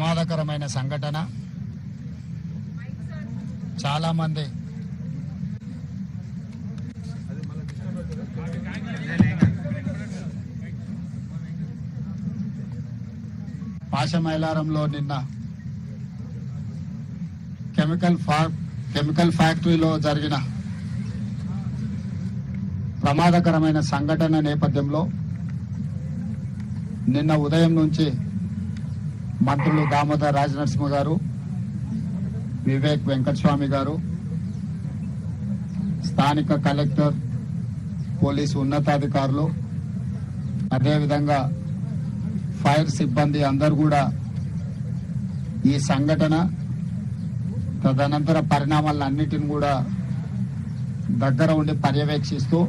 ప్రమాదకరమైన సంఘటన. చాలామంది పాశమైలారంలో నిన్న కెమికల్ ఫ్యాక్టరీలో జరిగిన ప్రమాదకరమైన సంఘటన నేపథ్యంలో నిన్న ఉదయం నుంచి మంత్రులు దామోదర్ రాజనరసింహ గారు, వివేక్ వెంకటస్వామి గారు, స్థానిక కలెక్టర్, పోలీసు ఉన్నతాధికారులు, అదేవిధంగా ఫైర్ సిబ్బంది అందరూ కూడా ఈ సంఘటన తదనంతర పరిణామాలన్నిటిని కూడా దగ్గర ఉండి పర్యవేక్షిస్తూ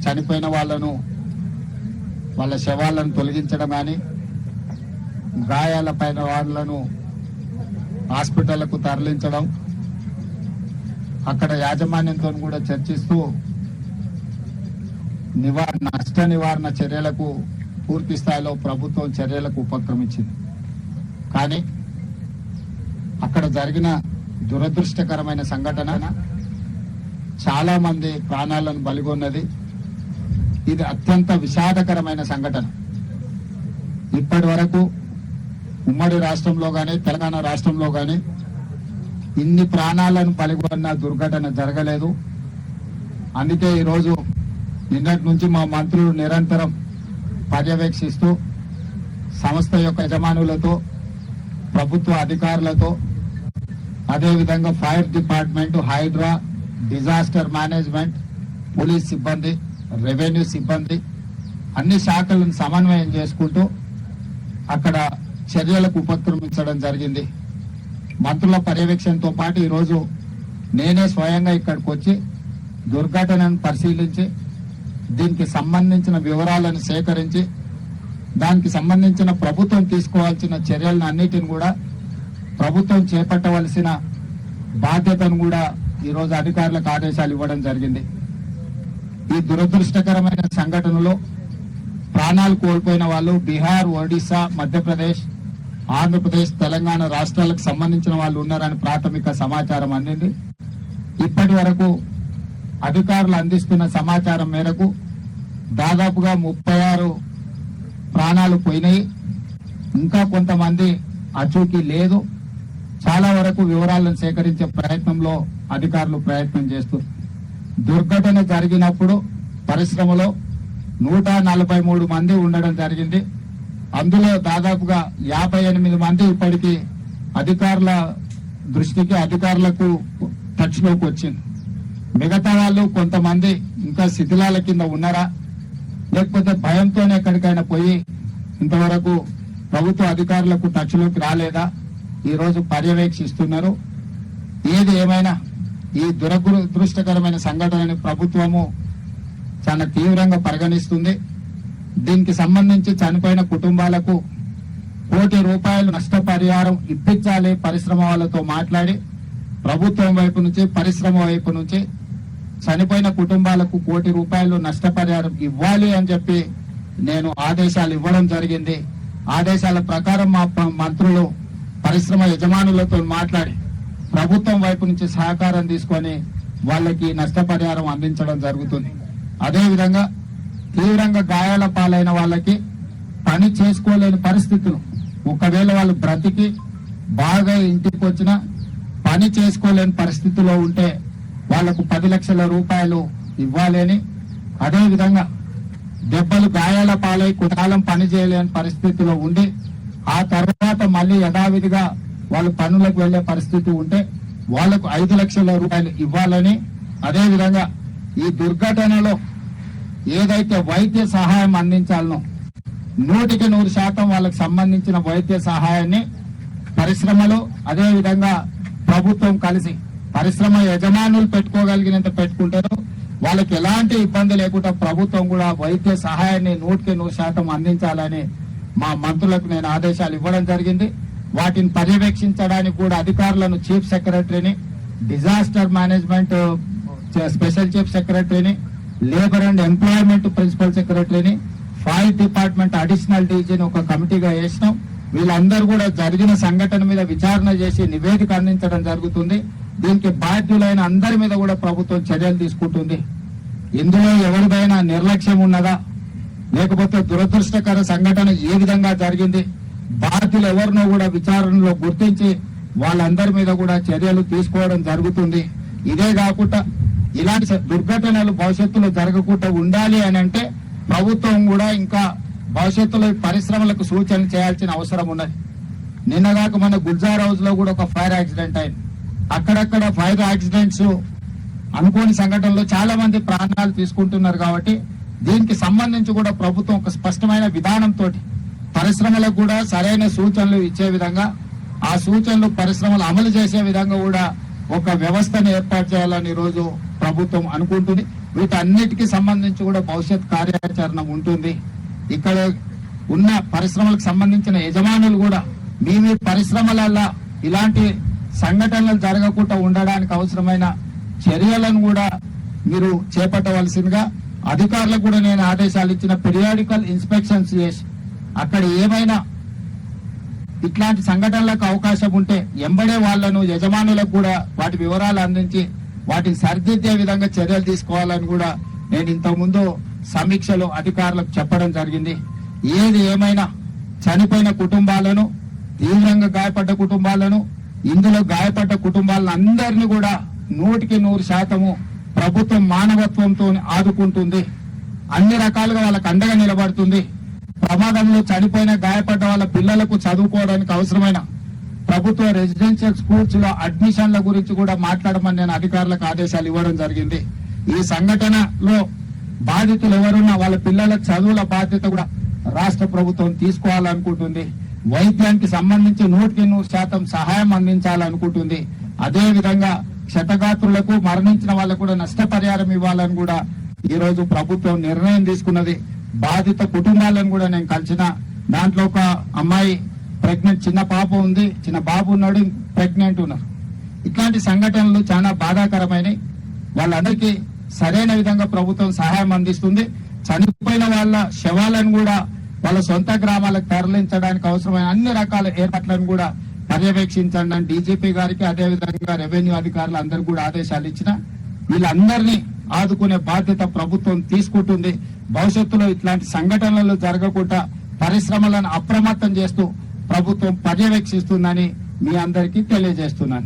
చనిపోయిన వాళ్ళ శవాలను తొలగించడం కానీ, గాయాలపైన వాళ్ళను హాస్పిటళ్లకు తరలించడం, అక్కడ యాజమాన్యంతో కూడా చర్చిస్తూ నష్ట నివారణ చర్యలకు పూర్తి స్థాయిలో ప్రభుత్వం చర్యలకు ఉపక్రమించింది. కానీ అక్కడ జరిగిన దురదృష్టకరమైన సంఘటన చాలా మంది ప్రాణాలను బలిగొన్నది. ఇది అత్యంత విషాదకరమైన సంఘటన. ఇప్పటి వరకు ఉమ్మడి రాష్ట్రంలో కానీ తెలంగాణ రాష్ట్రంలో కానీ ఇన్ని ప్రాణాలను బలిగొన్న దుర్ఘటన జరగలేదు. అందుకే ఈరోజు నిన్నటి నుంచి మా మంత్రులు నిరంతరం పర్యవేక్షిస్తూ సంస్థ యొక్క యజమానులతో, ప్రభుత్వ అధికారులతో, అదేవిధంగా fire department, HYDRAA, disaster management, police సిబ్బంది, రెవెన్యూ సిబ్బంది అన్ని శాఖలను సమన్వయం చేసుకుంటూ అక్కడ చర్యలకు ఉపక్రమించడం జరిగింది. మంత్రుల పర్యవేక్షణతో పాటు ఈరోజు నేనే స్వయంగా ఇక్కడికి వచ్చి దుర్ఘటనను పరిశీలించి దీనికి సంబంధించిన వివరాలను సేకరించి దానికి సంబంధించిన ప్రభుత్వం తీసుకోవాల్సిన చర్యలను అన్నిటిని కూడా ప్రభుత్వం చేపట్టవలసిన బాధ్యతను కూడా ఈరోజు అధికారులకు ఆదేశాలు ఇవ్వడం జరిగింది. ఈ దురదృష్టకరమైన సంఘటనలో ప్రాణాలు కోల్పోయిన వాళ్ళు బీహార్, ఒడిశా, మధ్యప్రదేశ్, ఆంధ్రప్రదేశ్, తెలంగాణ రాష్ట్రాలకు సంబంధించిన వాళ్ళు ఉన్నారని ప్రాథమిక సమాచారం అందింది. ఇప్పటి వరకు అధికారులు అందిస్తున్న సమాచారం మేరకు దాదాపుగా 36 ప్రాణాలు పోయినాయి. ఇంకా కొంతమంది అచూకీ లేదు. చాలా వరకు వివరాలను సేకరించే ప్రయత్నంలో అధికారులు ప్రయత్నం చేస్తున్నారు. దుర్ఘటన జరిగినప్పుడు పరిశ్రమలో 143 మంది ఉండడం జరిగింది. అందులో దాదాపుగా 58 మంది ఇప్పటికీ అధికారుల దృష్టికి, అధికారులకు టచ్లోకి వచ్చింది. మిగతా వాళ్ళు కొంతమంది ఇంకా శిథిలాల కింద ఉన్నారా, లేకపోతే భయంతోనే ఎక్కడికైనా పోయి ఇంతవరకు ప్రభుత్వ అధికారులకు టచ్లోకి రాలేదా, ఈరోజు పర్యవేక్షిస్తున్నారు. ఏది ఏమైనా ఈ దురదృష్టకరమైన సంఘటనని ప్రభుత్వము చాలా తీవ్రంగా పరిగణిస్తుంది. దీనికి సంబంధించి చనిపోయిన కుటుంబాలకు ₹1 కోటి నష్టపరిహారం ఇప్పించాలి. పరిశ్రమ వాళ్ళతో మాట్లాడి ప్రభుత్వం వైపు నుంచి, పరిశ్రమ వైపు నుంచి చనిపోయిన కుటుంబాలకు ₹1 కోటి నష్టపరిహారం ఇవ్వాలి అని చెప్పి నేను ఆదేశాలు ఇవ్వడం జరిగింది. ఆదేశాల ప్రకారం మా మంత్రులు పరిశ్రమ యజమానులతో మాట్లాడి ప్రభుత్వం వైపు నుంచి సహకారం తీసుకొని వాళ్ళకి నష్టపరిహారం అందించడం జరుగుతుంది. అదేవిధంగా తీవ్రంగా గాయాల పాలైన వాళ్ళకి పని చేసుకోలేని పరిస్థితులు, ఒకవేళ వాళ్ళు బ్రతికి బాగా ఇంటికి వచ్చినా పని చేసుకోలేని పరిస్థితిలో ఉంటే వాళ్లకు ₹10 లక్షల ఇవ్వాలి అని, అదేవిధంగా దెబ్బలు గాయాల పాలై కొంతకాలం పని చేయలేని పరిస్థితిలో ఉండి ఆ తర్వాత మళ్ళీ యథావిధిగా వాళ్ళు పనులకు వెళ్లే పరిస్థితి ఉంటే వాళ్లకు ₹5 లక్షల ఇవ్వాలని, అదేవిధంగా ఈ దుర్ఘటనలో ఏదైతే వైద్య సహాయం అందించాలనో 100% వాళ్ళకి సంబంధించిన వైద్య సహాయాన్ని పరిశ్రమలో, అదేవిధంగా ప్రభుత్వం కలిసి పరిశ్రమ యజమానులు పెట్టుకోగలిగినంత పెట్టుకుంటారు. వాళ్ళకి ఎలాంటి ఇబ్బంది లేకుండా ప్రభుత్వం కూడా వైద్య సహాయాన్ని 100% అందించాలని మా మంత్రులకు నేను ఆదేశాలు ఇవ్వడం జరిగింది. వాటిని పర్యవేక్షించడానికి కూడా అధికారులను చీఫ్ సెక్రటరీని, డిజాస్టర్ మేనేజ్మెంట్ స్పెషల్ చీఫ్ సెక్రటరీని, లేబర్ అండ్ ఎంప్లాయ్మెంట్ ప్రిన్సిపల్ సెక్రటరీని, ఫైర్ డిపార్ట్మెంట్ అడిషనల్ డీజీని ఒక కమిటీగా వేసినాం. వీళ్ళందరూ కూడా జరిగిన సంఘటన మీద విచారణ చేసి నివేదిక అందించడం జరుగుతుంది. దీనికి బాధ్యులైన అందరి మీద కూడా ప్రభుత్వం చర్యలు తీసుకుంటుంది. ఇందులో ఎవరిదైనా నిర్లక్ష్యం ఉన్నదా, లేకపోతే దురదృష్టకర సంఘటన ఏ విధంగా జరిగింది, బాధ్యులు ఎవరినో కూడా విచారణలో గుర్తించి వాళ్ళందరి మీద కూడా చర్యలు తీసుకోవడం జరుగుతుంది. ఇదే కాకుండా ఇలాంటి దుర్ఘటనలు భవిష్యత్తులో జరగకుండా ఉండాలి అని అంటే ప్రభుత్వం కూడా ఇంకా భవిష్యత్తులో పరిశ్రమలకు సూచనలు చేయాల్సిన అవసరం ఉన్నది. నిన్నగాక మన గుల్జార్ హౌస్ లో కూడా ఒక ఫైర్ యాక్సిడెంట్ అయింది. అక్కడక్కడ ఫైర్ యాక్సిడెంట్స్ అనుకోని సంఘటనలో చాలా మంది ప్రాణాలు తీసుకుంటున్నారు. కాబట్టి దీనికి సంబంధించి కూడా ప్రభుత్వం ఒక స్పష్టమైన విధానంతో పరిశ్రమలకు కూడా సరైన సూచనలు ఇచ్చే విధంగా, ఆ సూచనలు పరిశ్రమలు అమలు చేసే విధంగా కూడా ఒక వ్యవస్థను ఏర్పాటు చేయాలని ఈరోజు ప్రభుత్వం అనుకుంటుంది. వీటన్నిటికీ సంబంధించి కూడా భవిష్యత్ కార్యాచరణ ఉంటుంది. ఇక్కడ ఉన్న పరిశ్రమలకు సంబంధించిన యజమానులు కూడా మీ పరిశ్రమలలో ఇలాంటి సంఘటనలు జరగకుండా ఉండడానికి అవసరమైన చర్యలను కూడా మీరు చేపట్టవలసిందిగా అధికారులకు కూడా నేను ఆదేశాలు ఇచ్చిన. పీరియాడికల్ ఇన్స్పెక్షన్స్ చేసి అక్కడ ఏమైనా ఇట్లాంటి సంఘటనలకు అవకాశం ఉంటే ఎంబడే వాళ్లను యజమానులకు కూడా వాటి వివరాలు అందించి వాటిని సరిదిద్దే విధంగా చర్యలు తీసుకోవాలని కూడా నేను ఇంతకుముందు సమీక్షలో అధికారులకు చెప్పడం జరిగింది. ఏది ఏమైనా చనిపోయిన కుటుంబాలను, తీవ్రంగా గాయపడ్డ కుటుంబాలను, ఇందులో గాయపడ్డ కుటుంబాలను అందరినీ కూడా 100% ప్రభుత్వం మానవత్వంతో ఆదుకుంటుంది. అన్ని రకాలుగా వాళ్ళకు అండగా నిలబడుతుంది. ప్రమాదంలో చనిపోయిన గాయపడ్డ వాళ్ళ పిల్లలకు చదువుకోవడానికి అవసరమైన ప్రభుత్వ రెసిడెన్షియల్ స్కూల్స్ లో అడ్మిషన్ల గురించి కూడా మాట్లాడమని నేను అధికారులకు ఆదేశాలు ఇవ్వడం జరిగింది. ఈ సంఘటనలో బాధితులు ఎవరున్నా వాళ్ళ పిల్లల చదువుల బాధ్యత కూడా రాష్ట్ర ప్రభుత్వం తీసుకోవాలనుకుంటుంది. వైద్యానికి సంబంధించి 100% సహాయం అందించాలనుకుంటుంది. అదే విధంగా క్షతగాత్రులకు, మరణించిన వాళ్ళకు కూడా నష్టపరిహారం ఇవ్వాలని కూడా ఈ రోజు ప్రభుత్వం నిర్ణయం తీసుకున్నది. బాధిత కుటుంబాలను కూడా నేను కలిసిన. దాంట్లో ఒక అమ్మాయి ప్రెగ్నెంట్, చిన్న పాప ఉంది, చిన్న బాబు ఉన్నాడు, ప్రెగ్నెంట్ ఉన్నారు. ఇట్లాంటి సంఘటనలు చాలా బాధాకరమైనవి. వాళ్ళందరికీ సరైన విధంగా ప్రభుత్వం సహాయం అందిస్తుంది. చనిపోయిన వాళ్ళ శవాలను కూడా వాళ్ళ సొంత గ్రామాలకు తరలించడానికి అవసరమైన అన్ని రకాల ఏర్పాట్లను కూడా పర్యవేక్షించండి అని డీజీపీ గారికి, అదేవిధంగా రెవెన్యూ అధికారులు అందరూ కూడా ఆదేశాలు ఇచ్చిన. వీళ్ళందరినీ ఆదుకునే బాధ్యత ప్రభుత్వం తీసుకుంటుంది. భవిష్యత్తులో ఇట్లాంటి సంఘటనలు జరగకుండా పరిశ్రమలను అప్రమత్తం చేస్తూ ప్రభుత్వం పర్యవేక్షిస్తుందని మీ అందరికీ తెలియజేస్తున్నాను.